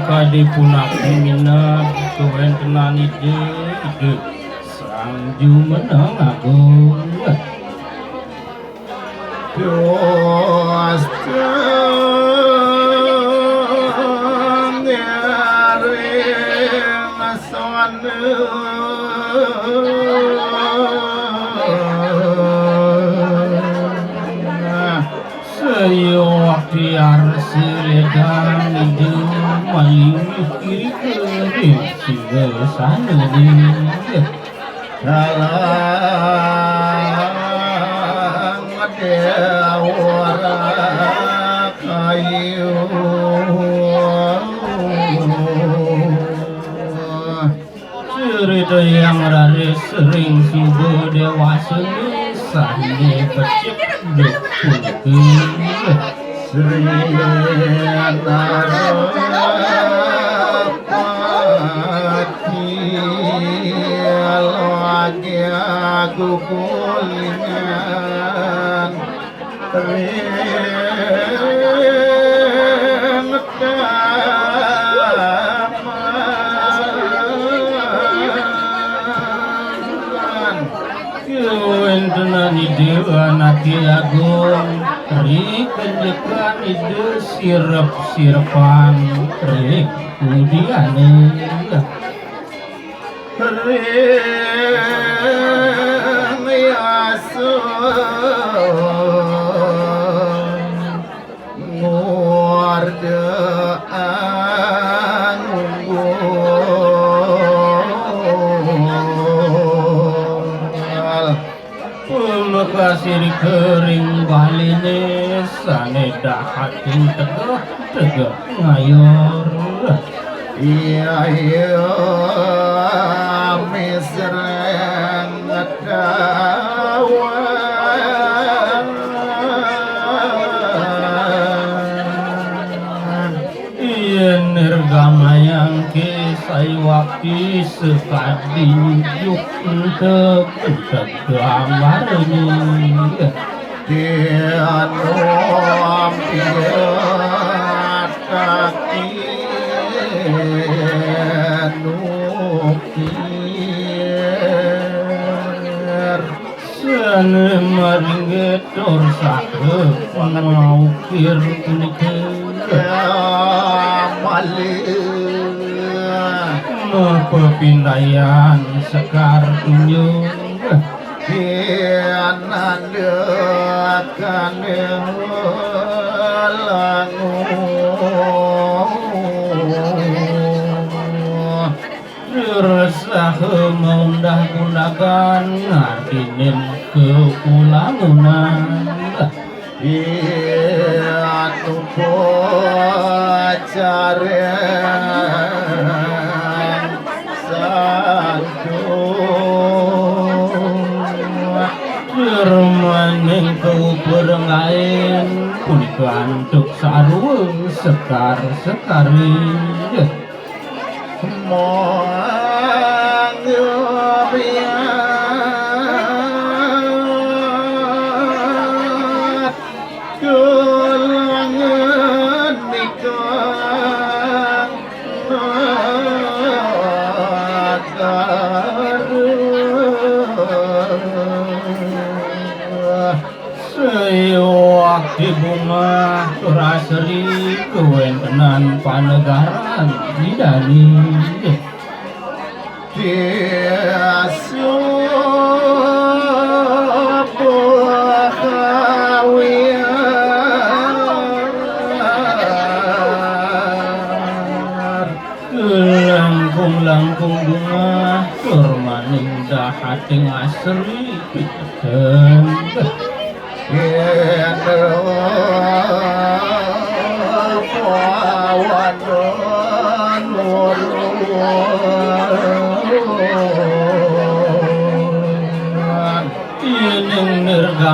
Kadipunake minat tuwen tenan ide sang jumeneng agung Doastang nyaring asane sayo biar siledang ide maling kiri kiri singgah sana di dalam dewara kayu cerita yang rare sering subuh dewasa sandi pecik dukun sering lagi aku kulingan Nati agung ri kenjekan ide sirep-sirepan ri kudiane ri asun ngordaan kasir kering baline sane dahating tegak ngayor iya misreng ngetawa iya nirgamayang kisai waktu sekading juk untuk gambar ini dianom kaki nukir sana maringget dorsake pengaukir kunikir pepindayan sekar tunjung kianandekan langu resah meundah-undakan ngadinin kepulamunan atu pacaren Maning kau pereng lain punika antuk sarung sekar-sekari mangyobiat kelangan nikah di bunga raseri kewentenan panegaran didani diasu langkung bunga turmaning dahating asri piteun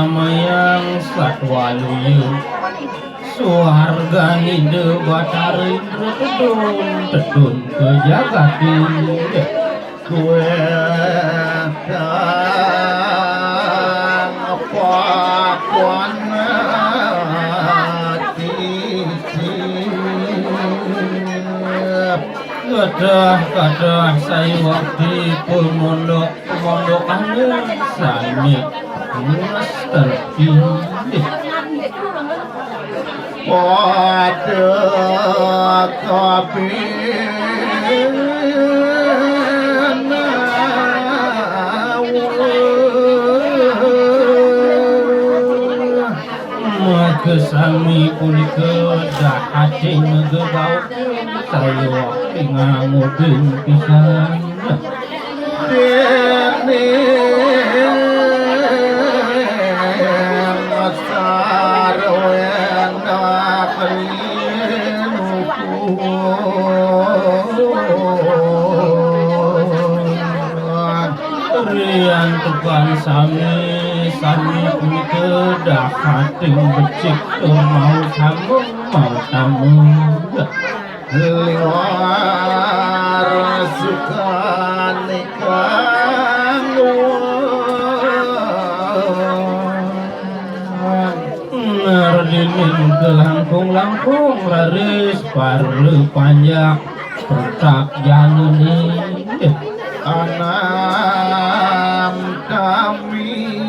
mayang satwaluyu suharga hide batari tedun ke jagati kue kang pakuan kadah saya waktu pemondokan sani mas terpilih pada kesami punika dahati ngegebau saya waktu ngamudin pisan dene sarwena rian tukan sami punika dahating becik mau tamu liwar suka nikah ngardinin ke langkung raris parle panjang pertak jaluni anam kami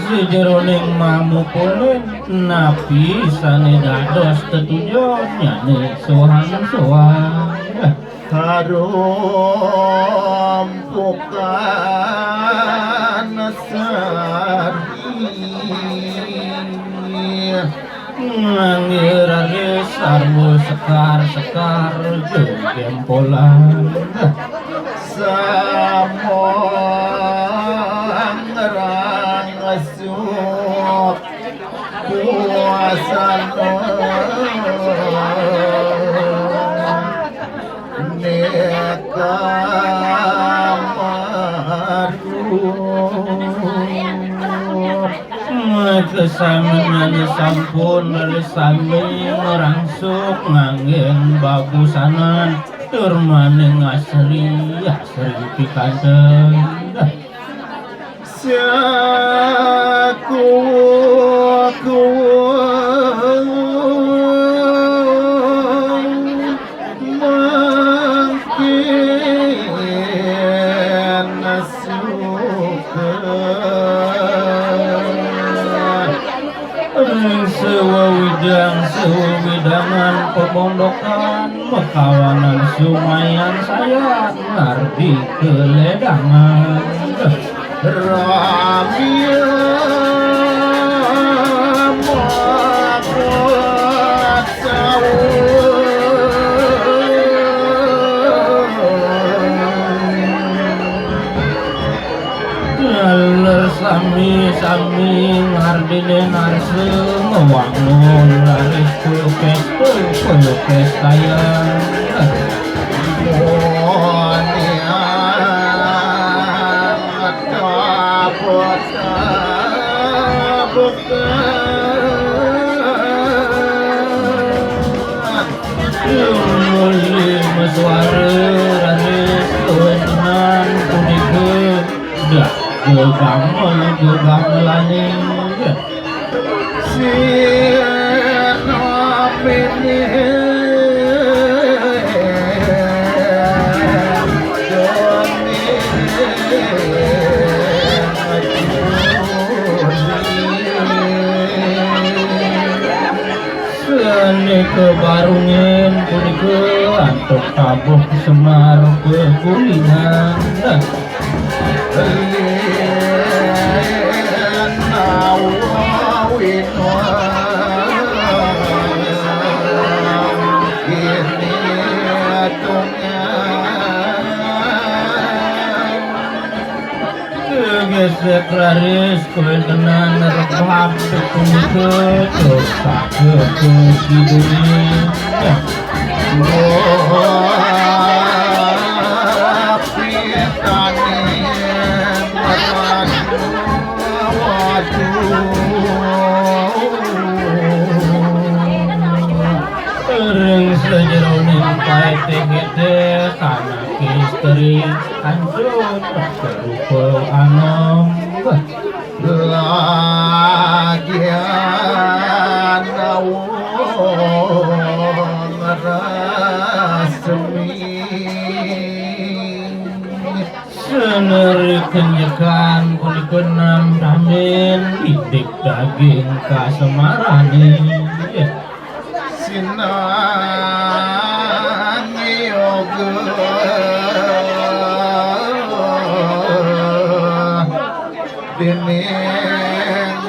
sejeroning mamu kulen napi sane dados tetujuannya nih sohan harum bukan sari ngirari sarmu sekar gempolan samong rangasup puasa kesamaan sampun sami merangsuk nganggen bagusanan turmaning asri pikanten saku sewidangan pemondokan mekawanan sumayan saya ngarti keledangan ramil makuat sami ngardine narse ngewangun laris pelukes sayang monian kapot bukan suara raris tuan punike dah gegamelane si napene sene kebarungen punika antuk tabuh semar begulingan seklaris kewetenan rebab punika dosa ke dunia misteri hancur serupa anom lagian awon rasmi seneri kenyakan punikunam ramen idik daging kasemarani sinang yoga dining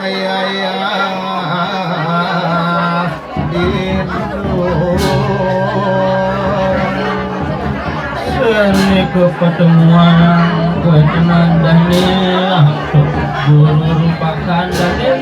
ayah seni kepertemuan ketenangan dani guru rupakan dani